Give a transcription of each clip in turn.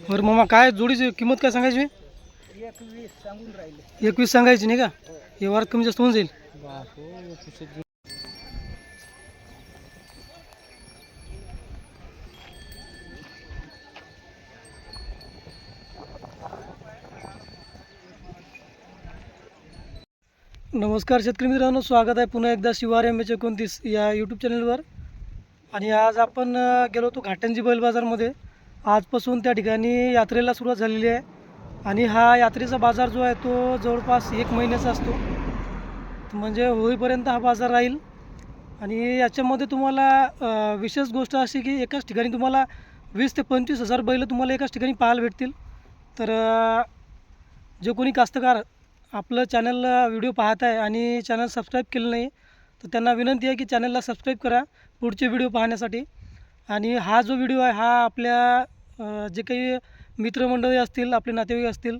बरं मामा, काय जोडीची किंमत काय सांगायची? 21 सांगून राहिले. 21 सांगायची नाही का? व्यवहारात कमी जास्त होऊन जाईल. नमस्कार शेतकरी मित्रांनो, स्वागत आहे पुन्हा एकदा शिवार MH29 या यूट्यूब चॅनलवर. आणि आज आपण गेलो होतो घाटंजी बैल बाजारमध्ये. आजपासून त्या ठिकाणी यात्रेला सुरुवात झालेली आहे आणि हा यात्रेचा बाजार जो आहे तो जवळपास 1 महिन्याचा असतो. म्हणजे होईपर्यंत हा बाजार राहील. आणि याच्यामध्ये तुम्हाला विशेष गोष्ट अशी की एकाच ठिकाणी तुम्हाला 20 ते 25 हजार बैल तुम्हाला एकाच ठिकाणी पाहायला भेटतील. तर जे कोणी कास्तकार आपलं चॅनलला व्हिडिओ पाहत आहे आणि चॅनल सबस्क्राईब केलं नाही तर त्यांना विनंती आहे की चॅनलला सबस्क्राईब करा पुढचे व्हिडिओ पाहण्यासाठी. आणि हा जो व्हिडिओ आहे हा आपल्या जे काही मित्रमंडळी असतील, आपले नातेवाईक असतील,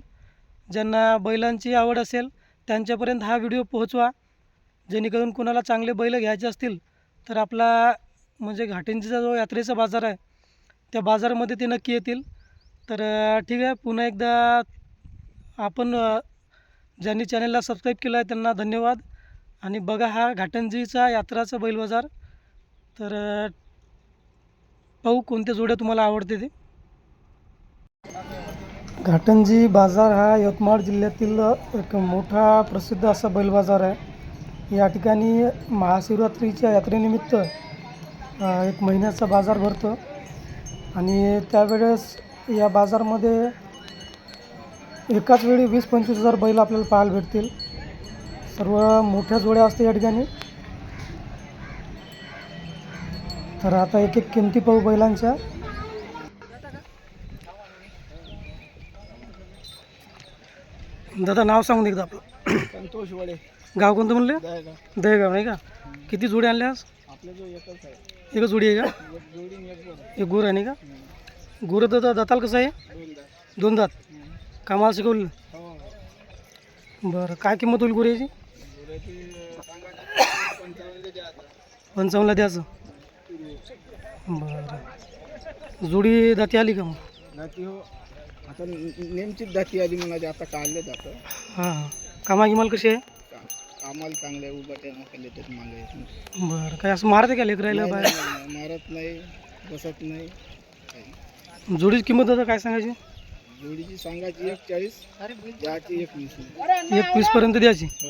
ज्यांना बैलांची आवड असेल त्यांच्यापर्यंत हा व्हिडिओ पोहोचवा, जेणेकरून कोणाला चांगले बैल घ्यायचे असतील तर आपला म्हणजे घाटंजीचा जो यात्रेचा बाजार आहे त्या बाजारामध्ये ते नक्की येतील. तर ठीक आहे, पुन्हा एकदा आपण ज्यांनी चॅनलला सबस्क्राईब केलं आहे त्यांना धन्यवाद. आणि बघा हा घाटंजीचा यात्राचा बैल बाजार. तर पाहू कोणत्या जोड्या तुम्हाला आवडते ते. घाटंजी बाजार हा यवतमाळ जिल्ह्यातील एक मोठा प्रसिद्ध असा बैल बाजार आहे. या ठिकाणी महाशिवरात्रीच्या यात्रेनिमित्त 1 महिन्याचा बाजार भरतो आणि त्यावेळेस या बाजारमध्ये एकाच वेळी 20-25 हजार बैल आपल्याला पाहायला भेटतील. सर्व मोठ्या जोड्या असते या ठिकाणी. तर आता एक एक किमती पाहू बैलांच्या. दादा नाव सांगून एकदा आपलं. संतोष वडे, गाव कोणतं म्हणले? दहेगाव. दहेगाव नाही का? किती जोडी आणल्या आज? आपल्या जो एकच आहे, एकच जोडी आहे का? एक जोडी आणि एक जोड. एक गुर आहे नाही का? गुर दाताल कसं आहे? 2 दात. कामाला शिकवलं? हो. बरं, काय किंमत होईल गुऱ्याची? गुराची सांगा 55 द्या आता. 55ला द्यायचं. बरं, जोडी दाती आली का मग? दाती हो, आता नेमचीच दाती आली म्हणा, आता काढलं जातं. हां, कामा गिमाल कशी आहे? आम्हाला चांगलं आहे, उभं त्यांना केले तर मागे. बरं, काय असं मारते का लेकरायला बाहेर? मारत नाही, बसत नाही. जोडीची किंमत दादा काय सांगायची? जोडीची सांगायची 41, द्याची 21. 21 पर्यंत द्यायची. हो.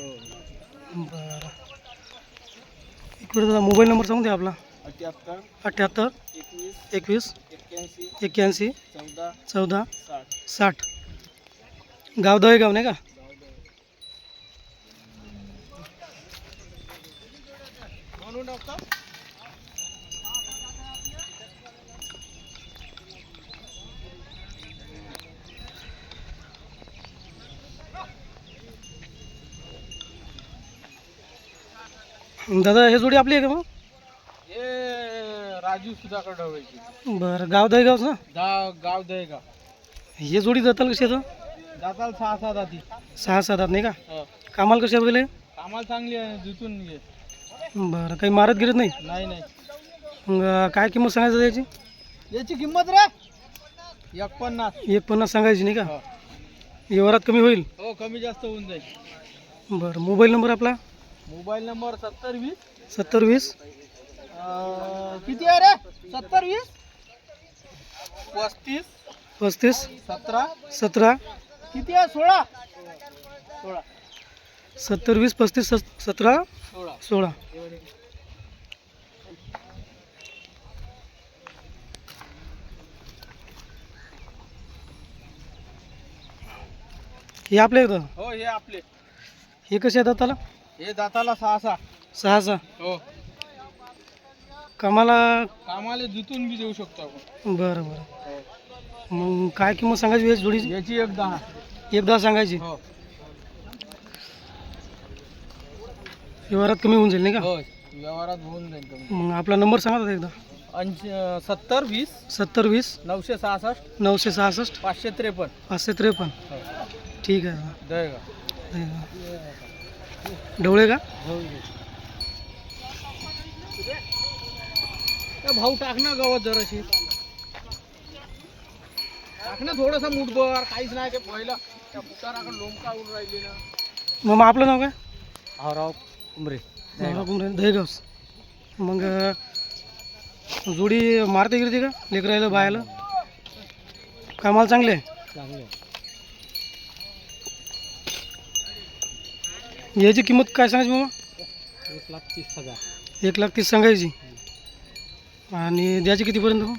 बरं, एक वेळ दादा मोबाईल नंबर सांगून द्या आपला. 78 78 21 21 81 81 14 14 60. 60. गाव दहेगाव नाही का? दादा हे जोडी आपली आहे का मग? हे राजू सुधाकर ढवळीची. बरं, गाव दहेगावच ना? गाव दहेगाव. हे जोडी जाताल कशी आता? जाताल 6-7 दाती. 6-7 दात नाही का? हो. कामाला कशी आहे? कामाला चांगली आहे, जिथून घे. बरं, काही मारत गिरत नाही? नाही नाही. मग काय किंमत सांगायचं त्याची? याची किंमत रे 51. 150 सांगायची नाही का? हो. व्यवहारात कमी होईल? हो, कमी जास्त होऊन जाईल. बरं, मोबाईल नंबर आपला? मोबाईल नंबर 70 70 20 किती आहे रे? 70 20 35 35 17 17 किती आहे? 16 70 20 35 17 16. हे आपले आहेत? हो, हे आपले. हे कसे आहेत दाताला? हे दाताला 6-6. 6-6. हो. कामाला जिथून बी देऊ शकतो आपण. बरं बरं. हो. मग काय किंमत सांगायची याची जोडीची? याची 1-10. 1-10 सांगायची. हो. व्यवहारात कमी होऊन जाईल नाही का? हो, व्यवहारात होऊन जाईल कमी. मग आपला नंबर सांगा दादा एकदा. 70 20 70 20 966 966 553. 553. हो. ठीक आहे दादा. दहेगाव. ढवळे का? हो. भाऊ टाक ना गावात जराशी. टाक ना थोडंसं मुठभर, काहीच नाही ते पहिलं त्या बुटाराकडे लोंबका उडून राहिली ना. मामा आपलं नाव काय? भाऊराव कुंबरे. दहेगावस. मग जोडी मारते गिरते का लेकरायला बायाला? कामाला चांगले आहे. चांगले. याची किंमत काय सांगायची मामा? 1,30,000. 1,30,000 सांगायची. आणि द्यायची कितीपर्यंत मग?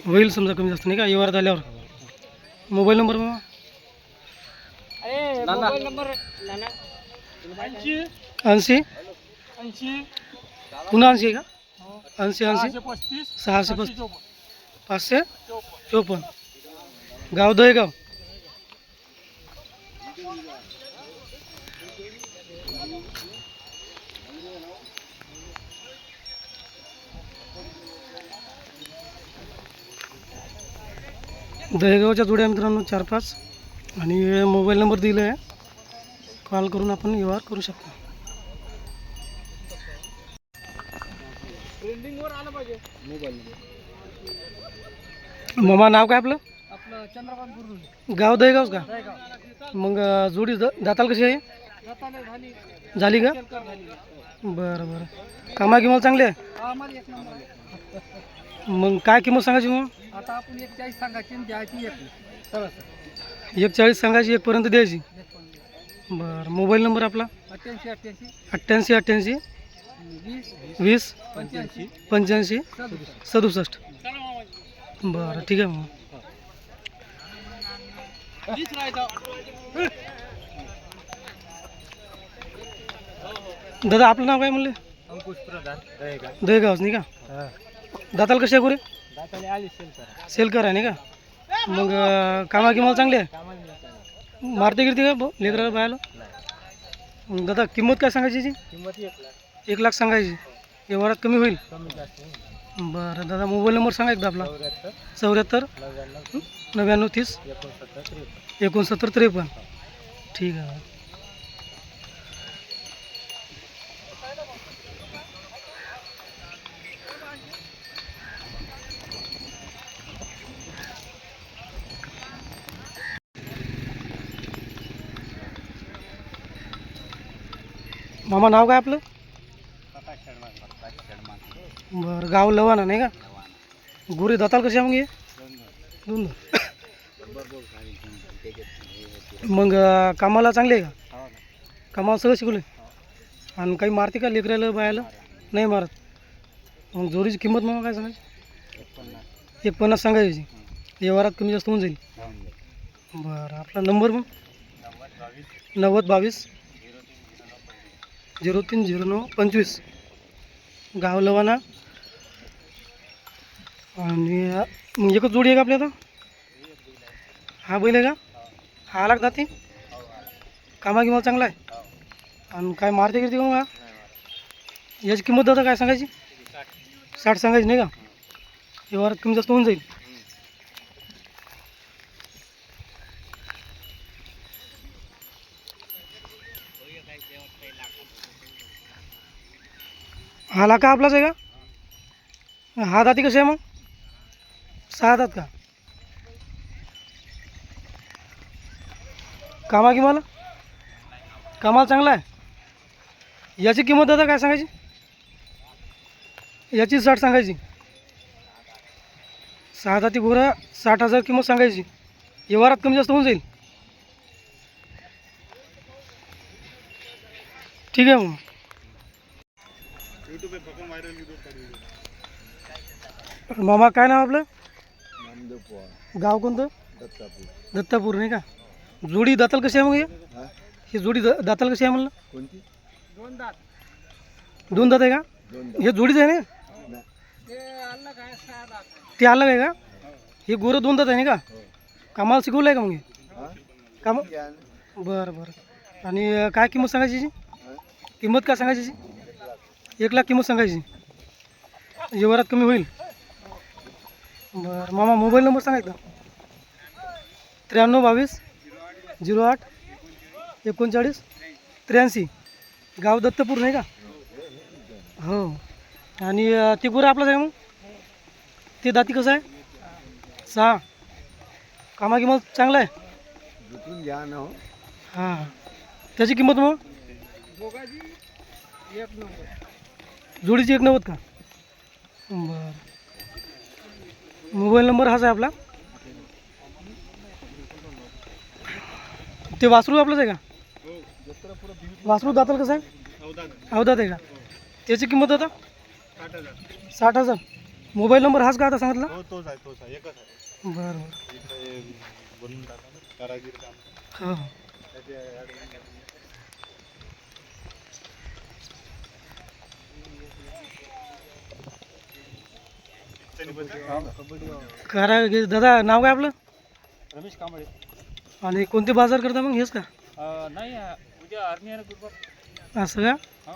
होईल समजा कमी जास्त नाही का व्यवहारात आल्यावर. मोबाईल नंबर मामा? मोबाईल नंबर 80 पुन्हा 80 आहे का? 80 635 554. गाव दहेगाव. दहेगावच्या जोड्या मित्रांनो 4-5 आणि मोबाईल नंबर दिला आहे. कॉल करून आपण व्यवहार करू शकतो. ट्रेंडिंगवर आलं पाहिजे मोबाईल. मामा नाव काय आपलं? आपलं चंद्रकांत गुरुजी. गाव दहेगावच का? दहेगाव. मग जोडी दाताल कशी आहे? जाताना झाली. झाली का? शेलकर झाली. बरं बरं. कामा किंमत चांगली आहे. हा, आम्हाला एक नंबर आहे. मग काय किंमत सांगायची मग? आता आपण 41 सांगायची आणि द्यायची 1. सरस 1,40 सांगायची, 1पर्यंत द्यायची. बरं. मोबाईल नंबर आपला? 88 88 88 20 85 85 67. बरं ठीक आहे मग. दादा आपलं नाव काय म्हणले? अंकुश प्रधान दहेगाव. दहेगावच नाही का? दाताल कशी आहे गोरे? दाताले आली शेलकर. सेल आहे नाही का? मग कामा किंमत चांगली आहे. मारते गिरते का लेकराला बायाला? मग दादा किंमत काय सांगायची याची? किंमत 1,00,000. 1,00,000 सांगायची. व्यवहारात कमी होईल. कमी जास्त होईल. बरं दादा मोबाईल नंबर सांगा एकदा आपला? 74 74 99 99 30 69 53. 69 53. ठीक आहे. मामा नाव काय आपलं? बरं. गाव लवाना नाही का? गोरे दाताल कशी आहे मग हे? दोन. मग कामाला चांगले आहे का? कामाला सगळं शिकवले. आणि काही मारते का लेकरायला बायाला? नाही मारत. मग जोरीची किंमत मग काय सांगायची? 1,50 सांगायची. व्यवहारात कमी जास्त होऊन जाईल. बरं. आपला नंबर मग? 90 22 03 09 25. गाव लवाना. आणि मग एकच जोडी आहे का आपल्या आता? हा बैल आहे का? हा आला का जाते? कामा किंमत चांगला आहे. आणि काय मारते किती मग? याची किंमत दादा काय सांगायची? 60 सांगायची नाही का? व्यवहारात कमी जास्त होऊन जाईल. हा लाका आपलाच आहे का? हा दाती कसे आहे मग? 6 दात का? कामाला चांगला आहे. याची किंमत दादा काय सांगायची? याची 60 सांगायची. 6 दाती गोरा 60,000 किंमत सांगायची. व्यवहारात कमी जास्त होऊन जाईल. ठीक आहे मग. मामा काय नाव आपलं? गाव कोणतं? दत्तापूर नाही का? जोडी दाताल कशी आहे मग हे? ही जोडी दाताल कशी आहे म्हणलं? कोणती? 2 दात. 2 दात आहे का? हे जोडीच आहे ना? ते अलग आहे का? हे गोरं 2 दात आहे नाही का? कामाला शिकवलं आहे का मग हे? काम. बरं बरं. आणि काय किंमत सांगायची याची? किंमत काय सांगायची याची? 1,00,000 किंमत सांगायची. व्यवहारात कमी होईल. बरं. मामा मोबाईल नंबर सांगायचा? 93 22 08 39 83. गाव दत्तपूर नाही का? हो. आणि ते गोरं आपलंच आहे मग? ते दाती कसं आहे? 6. कामा किंमत चांगला आहे. झुकून घ्या ना हो. हां, त्याची किंमत मग बोगाजी 1 नंबर. जोडीची 1,90 का? बरं. मोबाईल नंबर हाच आहे आपला. ते वासरू आपलंच आहे का? वासरू दाताल कसं आहे? अवदात आहे का? त्याची किंमत आता 60,000. मोबाईल नंबर हाच का आता सांगितला? तोच आहे एकच आहे. बरं बरं. इथे बनवून टाका ना, कारागीर काम. हां करा दादा, नाव काय आपलं? रमेश कांबळे. आणि कोणते बाजार करता मग? हेच का? नाही उद्या आर्मी आहे ना. असं का? हो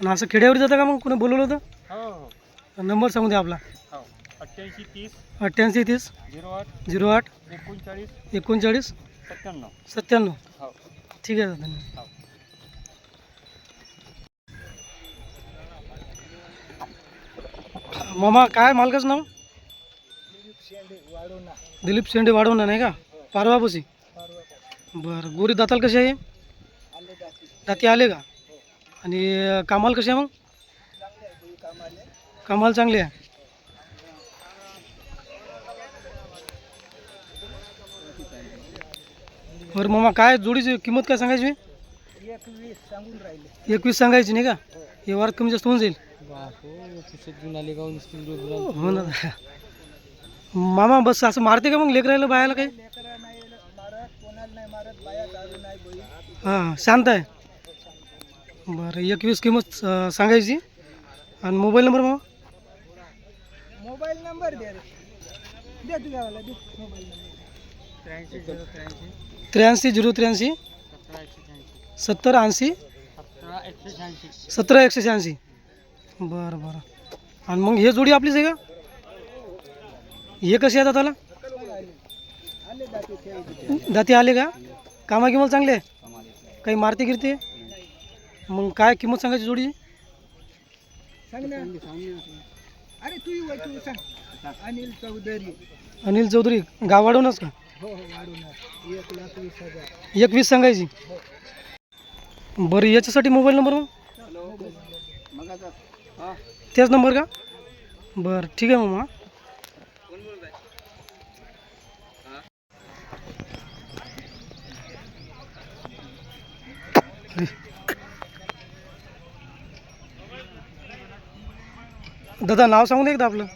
आणि असं खेड्यावर जातं का मग? कोणी बोलवलं होतं? हो नंबर सांगू द्या आपला. हो 88 30 88 30 08 08 39 39 97. 97. हो ठीक आहे दादा. हो. मामा काय मालकाचं नाव? दिलीप शेंडे वाढवणार नाही का? पारवापाशी. बरं. गोरी दाताल कशी आहे? दाती आले का? आणि कामाला कशी आहे मग? कामाला चांगली आहे. बरं मामा, काय जोडीची किंमत काय सांगायची? 21 सांगून राहिले. 21 सांगायची नाही का? व्यवहार कमी जास्त होऊन जाईल. हो ना. मामा बस असं मारते का मग लेकरायला बायाला काही? लेकरा नाही मारत, कोणाला नाही मारत, बाया दारू नाही बैल. हां, शांत आहे. बरं. 21 किंमत सांगायची. आणि मोबाईल नंबर मामा? मोबाईल नंबर दे रे. दे तुझ्या वाला दे मोबाईल नंबर. 83 083 70 80 17 186. बरं बरं. आणि मग हे जोडी आपलीच आहे का? हे कसे येतात त्याला? आले दाते खेळ. दाती आले का? कामा किंमत चांगले आहे? काही मारते गिरते? मग काय किंमत सांगायची जोडीची? सांग ना. अरे तू सांग. अनिल चौधरी. अनिल चौधरी. गाव वाढवूनच का? हो वाढवणार. 1,20,000. 21 सांगायची. बरं. याच्यासाठी मोबाईल नंबर मग? मग आता हा त्याच नंबर का? बरं ठीक आहे मामा. अरे. दादा नाव सांगून एकदा आपलं.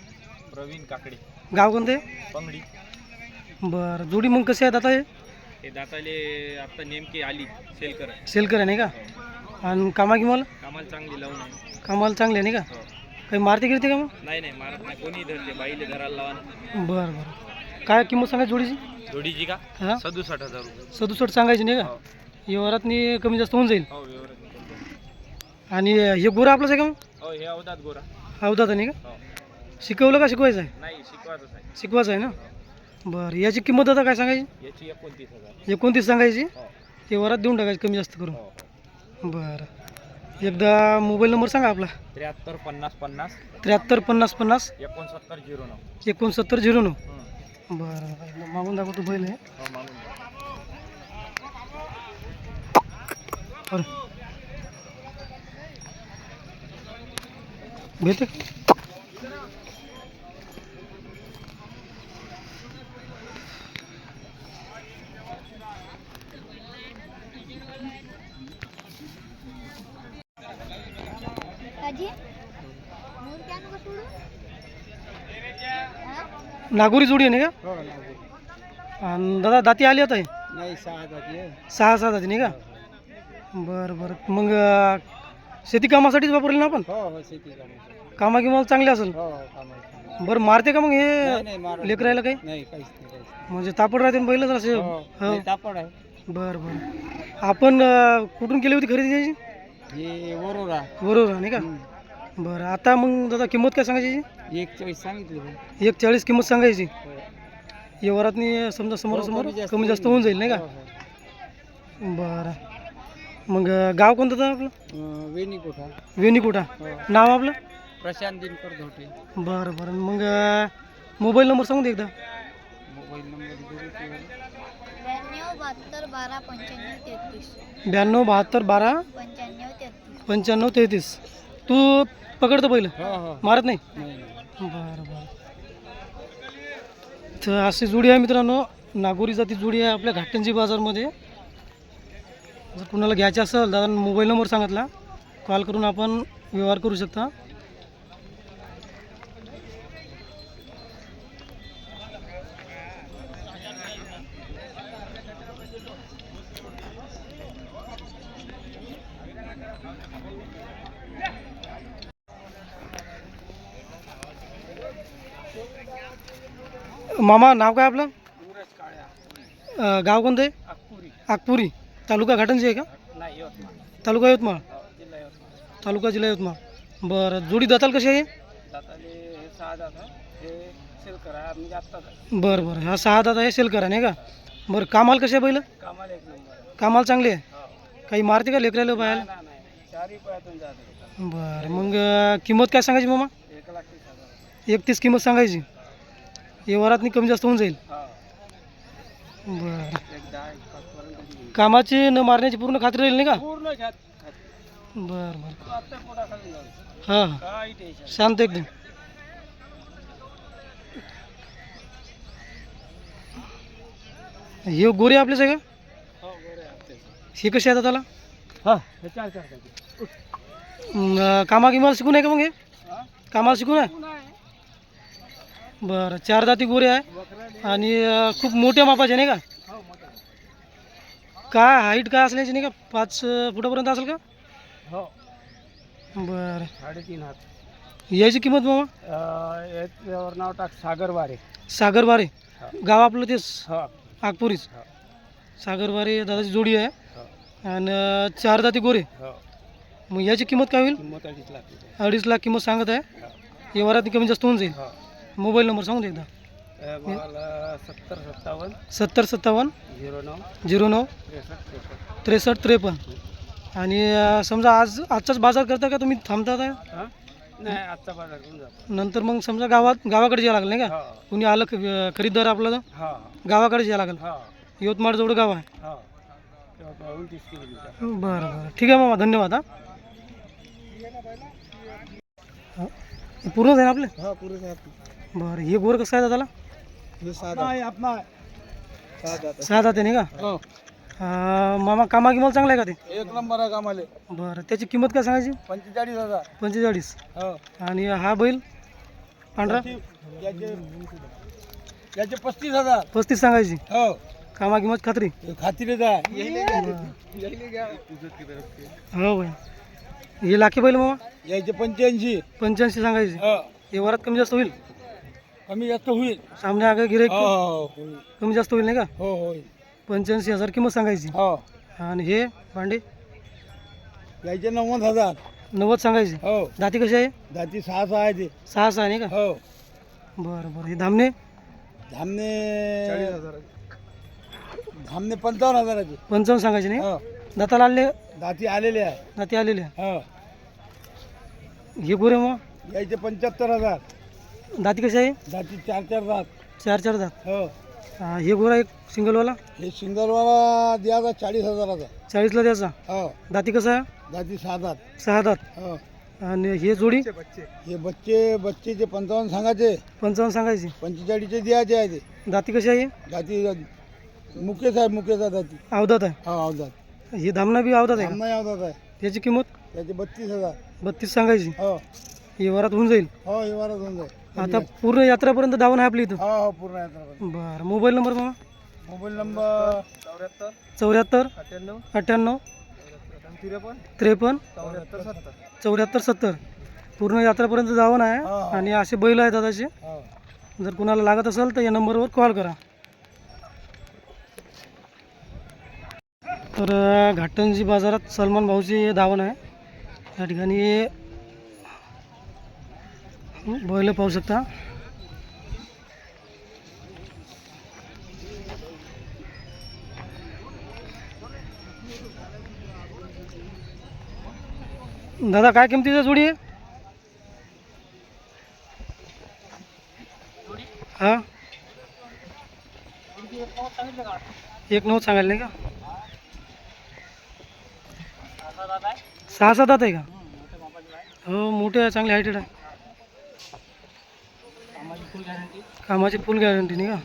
प्रवीण काकडे, गाव कोणते? पंगडी. बरं. जोडी मग कशी आहे आता? हे दाताले आता नेमकी आली सेल कर. सेल करा नाही का? आणि कामा किंमत? कामाला चांगली लावून आहे. कामाला चांगले आहे नाही का? काही मारते गिरते का मग? नाही मारत नाही, कोणी धरते, बाईले धरायला लावा. बरं बरं. काय किंमत सांगायची जोडीची? जोडीची का? हां 67,000 रुपये. 67 सांगायची नाही का? हो व्यवहारातनी कमी जास्त होऊन जाईल. हो व्यवहार. आणि हे गोरा आपलंच आहे का मग? हो हे अवधात गोरा. अवधात नाही का? हो शिकवलं का शिकवायचं आहे? नाही शिकवायचंच आहे. शिकवायचं आहे ना? बरं. याची किंमत आता काय सांगायची? याची 29,000. 29 सांगायची. हो व्यवहारात देऊन टाकायची कमी जास्त करून. हो बरं. एकदा मोबाईल नंबर सांगा आपला. 73 50 50 73 50 50 69 09. 69 09. बरं. मागून दाखवतो बैल आहे. हो मागून द्या. अरे भेटे. नागोरी जोडी आहे नाही का? हो ना. आणि दादा दाती आली आता? नाही 6 दाते. 6 दाती नाही का? बरं बरं. मग शेती कामासाठीच वापरली ना आपण? हो शेती कामाचं. कामा किंवा चांगले असेल. हो कामाचं. बरं. मारते का मग नाही हे नाही मारत. लेकरायला काही? नाही काहीच नाही. म्हणजे तापड राहते बैल असे? हो हो. तापड आहे. बरं बरं. आपण कुठून केली होती खरेदी त्याची? हे वरोरा. बरोबर नाही का? बरं. आता मग दादा किंमत काय सांगायची? 1,40 सांगितलं. 1,40 किंमत सांगायची. व्यवहारातनी समजा समोरासमोर कमी जास्त होऊन जाईल नाही का? बरं. मग गाव कोणतं होतं आपलं? वेणीकोठा. वेणीकोठा. हो. नाव आपलं? प्रशांत दिनकर धोटे. बरं बरं. मग मोबाईल नंबर सांगू दे एकदा. Mobile number 92 72 12 95 33. तू पकडतो पहिलं, मारत नाही? बरं बरं. तर अशी जोडी आहे मित्रांनो, नागोरी जाती जोडी आहे आपल्या घाटंजी बाजारमध्ये. जर कुणाला घ्यायचे असेल दादा मोबाईल नंबर सांगितला, कॉल करून आपण व्यवहार करू शकता. मामा नाव काय आपलं? गाव कोणतं आहे? आकपुरी. तालुका घाटंजी आहे का? तालुका यवतमाळ. तालुका जिल्हा यवतमाळ. बरं, जोडी दाताल कशी आहे? बरं बरं, हा 6 दात आहे, सेल करा नाही का? बरं, कामाल कसे आहे पहिलं? कामाल चांगले आहे. काही मारते का लेकराला बायाला? बरं, मग किंमत काय सांगायची मामा? 31 किंमत सांगायची. व्यवहारात कमी जास्त होऊन जाईल. बरं, कामाची न मारण्याची पूर्ण खात्री राहील नाही का? बरं बरं, हां हां, शांत एकदम. हे गोरे आपलेच आहे का? हे कसे आहेत त्याला? कामा किमाला शिकून आहे का मग हे? कामाला शिकून आहे? बरं, 4 दाती गोरे आहे आणि खूप मोठ्या मापाचे नाही का? काय हाईट काय असल्याची नाही का? 5 फुटापर्यंत असेल का? बरं, 3.5 हात. याची किंमत मामा? याच्यावर नाव टाक सागरवारे. सागरबारे. गाव आपलं तेच हो आकपुरीच. सागरबारे दादाची जोडी आहे आणि 4 दाती गोरे. हो, मग याची किंमत काय होईल? किंमत 2.5 लाख रुपये. 2.5 लाख किंमत सांगत आहे. व्यवहारात कमी जास्त होऊन जाईल. मोबाईल नंबर सांगू दे एकदा. 70 57 70 57 09 09 63 53. आणि समजा आजचाच बाजार करता का तुम्ही थांबता का? नाही, आजचा बाजार घेऊन जातो. नंतर मग समजा गावाकडे यावं लागेल नाही का? कुणी आलं खरीददार आपल्याला गावाकडे यावं लागेल. यवतमाळ जवळ गाव आहे. 29 किलोमीटर. बरं बरं, ठीक आहे मामा, धन्यवाद. हा, पूर्णच आहे ना आपले? हा, पुरे बरं, हे गोर कसं आहे दादाला? आपला 6 दाते नाही का? मामा कामा किंमत चांगला आहे का ते? 1 नंबर आहे कामाले. बरं, त्याची किंमत काय सांगायची? 45,000. 45. हो, आणि हा बैल पांढरा? याचे 35,000. 35 सांगायची. हो, कामा किंमत खात्री? खात्रीच आहे. हो भाई, हे लाखे बैल मामा? याचे 85. 85 सांगायची. हो, व्यवहारात कमी जास्त होईल? कमी जास्त होईल. सामने आगे गिरे हो हो होईल. कमी जास्त होईल नाही का? हो होईल. 85,000 किंमत सांगायची. हो, आणि हे भांडे याचे 90,000. 90 सांगायची. हो, दाती कशी आहे? जाती 6 आहे ते. 6 नाही का? हो, बरं बरं, हे धामणे? धामणे 55,000. 55 सांगायचे नाही? हो, दाताला आले? दाती आलेले आहे. दाती आलेले. हो, हे गोरे मग याचे 75,000. दाती कशी आहे? दाती 4 दात. 4 दात. हो, हे गोरा एक सिंगलवाला हे सिंगलवाला द्यायचा 40,000. 40ला द्यायचा. हो, दाती कसं आहे? दाती 6 दात. 6 दात. हो, आणि हे जोडी हे बच्चेचे 55 सांगायचे. 55 सांगायची. 45चे द्यायचे आहे ते. दाती कशी आहे? दाती मुकेश आहे. मुकेश आहे दाती. अवधात आहे. हो, अवधात. हे धामणा बी अवधात आहे का? नाही अवधात आहे. त्याची किंमत त्याचे 32,000. 32 सांगायची. हो व्यवहारात होऊन जाईल. हो, व्यवहारात होऊन जाईल. आता पूर्ण यात्रापर्यंत धावून आहे आपली इथं. हो हो, पूर्ण यात्रा. बरं, मोबाईल नंबर मामा? Mobile number 74 98 58 53 74 70. पूर्ण यात्रापर्यंत जावं आहे. हो. आणि असे बैल आहेत दादाचे. हो. जर कुणाला लागत असेल तर या नंबरवर कॉल करा. तर घाटंजी बाजारात सलमान भाऊची धावण आहे. या ठिकाणी बैल पाहू शकता. दादा काय किमतीची जोडी आहे? हा, 1,90 सांगायला नाही का? 6-7 दात आहे का? हो मोठे आहे, चांगले हायटेड आहे. कामाची फुल गॅरंटी नाही का?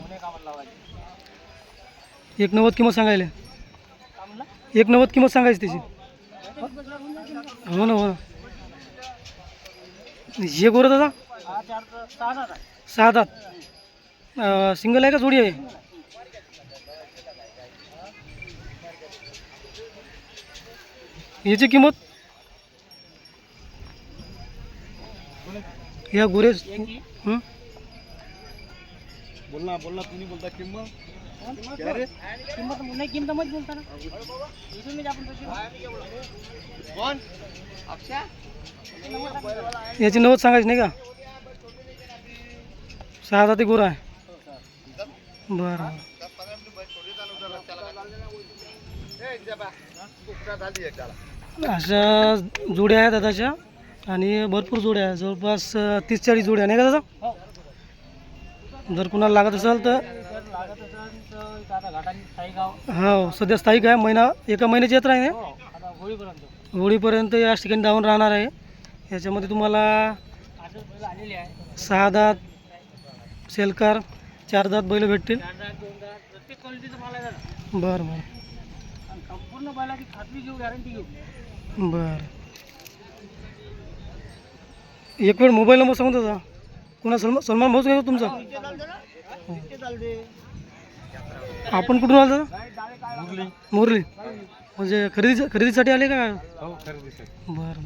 1,90 किंमत सांगायला. 1,90 किंमत सांगायची त्याची. हो ना हो ना. हे गोरं दादा 6 दात. सिंगल आहे का जोडी आहे? याची किंमत या गोरे बोलना तुम्ही बोलता किंमत याची 90 सांगायची नाही का? 6 दाती गोरा आहे. बरं अशा जोड्या आहेत दादाच्या आणि भरपूर जोड्या आहेत, जवळपास 30-40 जोड्या नाही का दादा? जर कुणाला लागत असेल तर हो सध्या स्थायिक आहे. एका महिन्याची यात्रा आहे ना, होळीपर्यंत याच ठिकाणी धावून राहणार आहे. याच्यामध्ये तुम्हाला 6 दात सेलकार 4 दात बैल भेटतील. बरं बरं बरं. एक वेळ मोबाईल नंबर सांगून दादा. कुणा सलमान भाऊच आहे तुमचा? आपण कुठून आलं दादा? मुरली. म्हणजे खरेदीसाठी आले का? बरं बरं.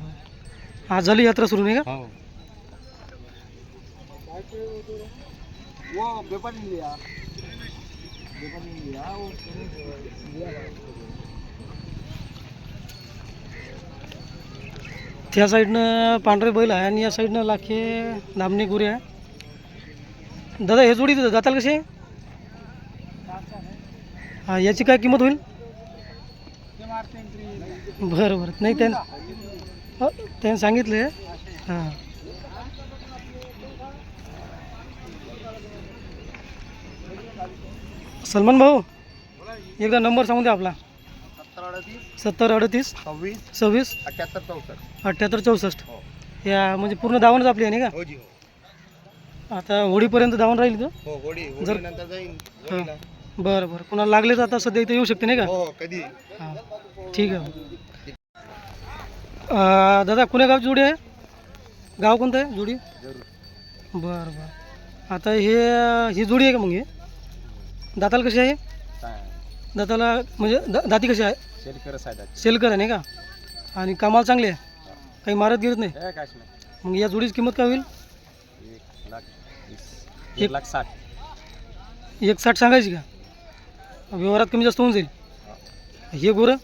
आज झाली यात्रा सुरू नाही का? त्या साईडनं पांढरे बैल आहे आणि या साईडनं लाखे नामणी गोरी आहे. दादा हे जोडी जाताल कशी आहे? हां याची काय किंमत होईल? बरं बरं. नाही त्यानं सांगितलं. हां सलमान भाऊ एकदा नंबर सांगून द्या आपला. 7038 26 78 64. या म्हणजे पूर्ण दावणच आपली आहे नाही का? आता होळीपर्यंत धावून राहील का? जर हां बरं बरं. कुणाला लागले तर आता सध्या इथे येऊ शकते नाही का? हां ठीक आहे. दादा कुण्या गावची जोडी आहे? गाव कोणतं आहे जोडी? बरं बरं. आता ही जोडी आहे का? मग हे दाताला कशी आहे? दाताला म्हणजे दाती कशी आहे? सेलकर आहे नाही का? आणि कामाला चांगली आहे, काही मारत गिरत नाही. मग या जोडीची किंमत काय होईल? 1,60 सांगायची का? व्यवहारात कमी जास्त होऊन जाईल. हे गोरं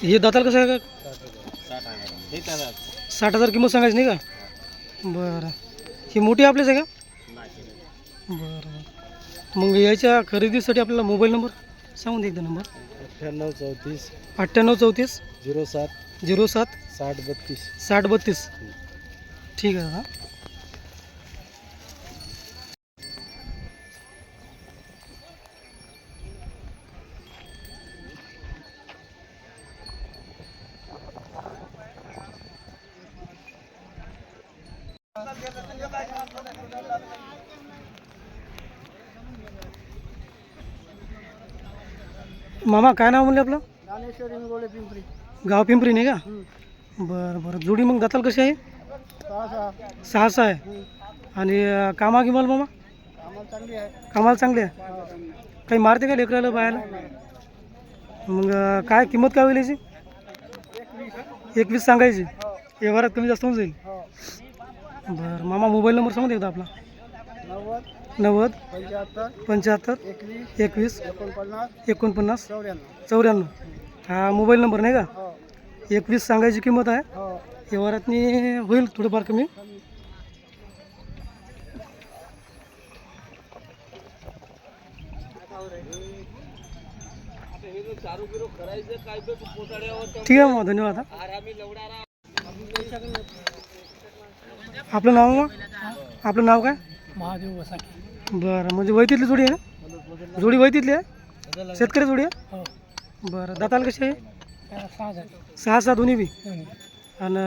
हे दाताला कसं आहे का? 60,000 किंमत सांगायची नाही का? बरं. ही मोठी आपलीच आहे का? बरं. मग याच्या खरेदीसाठी आपल्याला मोबाईल नंबर सांगून दे एकदा. नंबर 9834 07 60 32. ठीक आहे दादा. मामा काय नाव म्हणले आपलं? ज्ञानेश्वरी गोळे पिंपरी. गाव पिंपरी नाही का? बरं बरं. जोडी मग दाताल कशी आहे? 6 आहे. आणि कामा गिमाल मामा? कामाला चांगली आहे. काही मारते का लेकराला बायाला? मग काय किंमत काय होईल याची? 21 सांगायची. व्यवहारात कमी जास्त होऊन जाईल. बरं मामा मोबाईल नंबर सांगू दे एकदा आपला. 90 75 21 49 94. हा मोबाईल नंबर नाही का? 21 सांगायची किंमत आहे. व्यवहारात होईल थोडंफार कमी. ठीक आहे मग धन्यवाद. आपलं नाव मग? आपलं नाव काय? महादेव वसाके. बरं म्हणजे वैतीतली जोडी आहे ना? जोडी वैतीतली आहे? शेतकरी जोडी आहे? हो बरं दाताला कशी आहे? 6,000 6-6 दोन्ही बी. आणि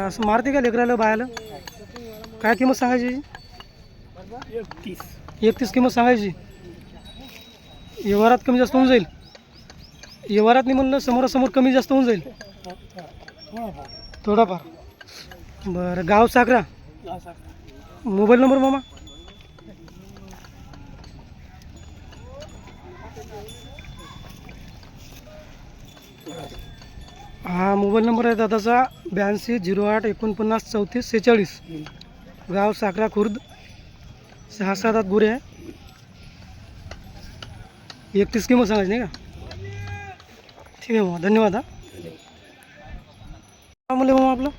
असं मारते का लेकराला बायाला? काय किंमत सांगायची याची? 31 31 किंमत सांगायची. व्यवहारात कमी जास्त होऊन जाईल. व्यवहारात नाही म्हणलं समोरासमोर कमी जास्त होऊन जाईल थोडाफार. बरं गाव साखरा. मोबाईल नंबर मामा? हा मोबाईल नंबर आहे दादाचा 8208493446. गाव साखरा खुर्द. 6-7 दात गुरे आहे. 31 किंमत सांगायची नाही का? ठीक आहे मामा धन्यवाद. हा काय म्हणले मामा आपलं?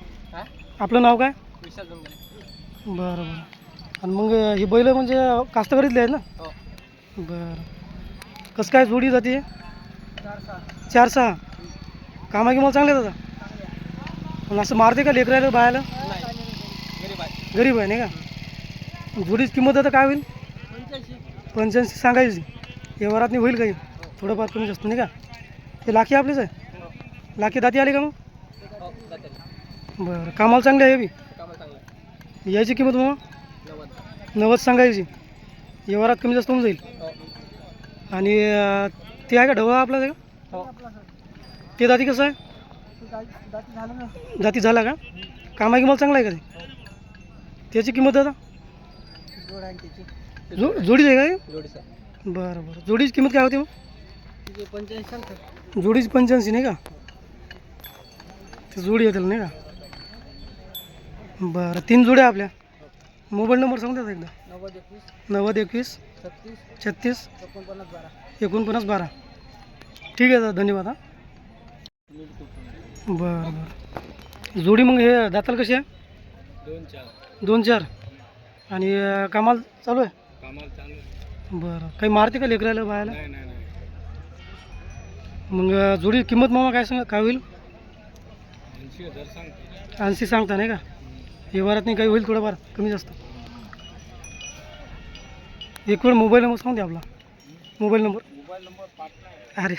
आपलं नाव काय? बरं बरं. आणि मग ही बैल म्हणजे कास्तकरीतले आहेत ना? बरं कसं काय जोडी जाते? 4-6. कामा किंमत चांगले दादा? पण असं मारते का लेकरायला बायाला? गरीब आहे नाही का? जोडीची किंमत आता काय होईल? 85 सांगायची. व्यवहारात नाही होईल काही थोडंफार कमी जास्त नाही का? ते लाखी आपलीच आहे? लाखी दाती आली का मग? बरं कामाला चांगली आहे हे बी? याची किंमत मग 90 सांगायची. व्यवहारात कमी जास्त होऊन जाईल. आणि ते आहे का ढवा आपला आहे का? ते दाती कसं आहे? दाती झाला का? कामा किंमत चांगला आहे का ते? त्याची किंमत आता जोडीच आहे का? बरं बरं जोडीची किंमत काय होती मग? जोडीची 85 नाही का? ते जोडी येतील नाही का? बरं 3 जोड्या आपल्या. मोबाईल नंबर सांगू द्या एकदा. 9021 36 4912. ठीक आहे दादा धन्यवाद. हा बरं बरं जोडी मग हे दाताल कशी आहे? 2-4. आणि कामाला चालू आहे? बरं काही मारते का लेकरायला बायाला? मग जोडी किंमत मामा काय सांगा काय होईल? 80 सांगता नाही का? व्यवहारात नाही काही होईल थोडंफार कमी जास्त. एक वेळ मोबाईल नंबर सांगू द्या आपला. Mobile number. अरे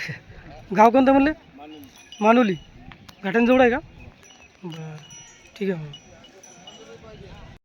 गाव कोणतं म्हणले? मानुली. घाटणजवळ आहे का? बरं ठीक आहे मग.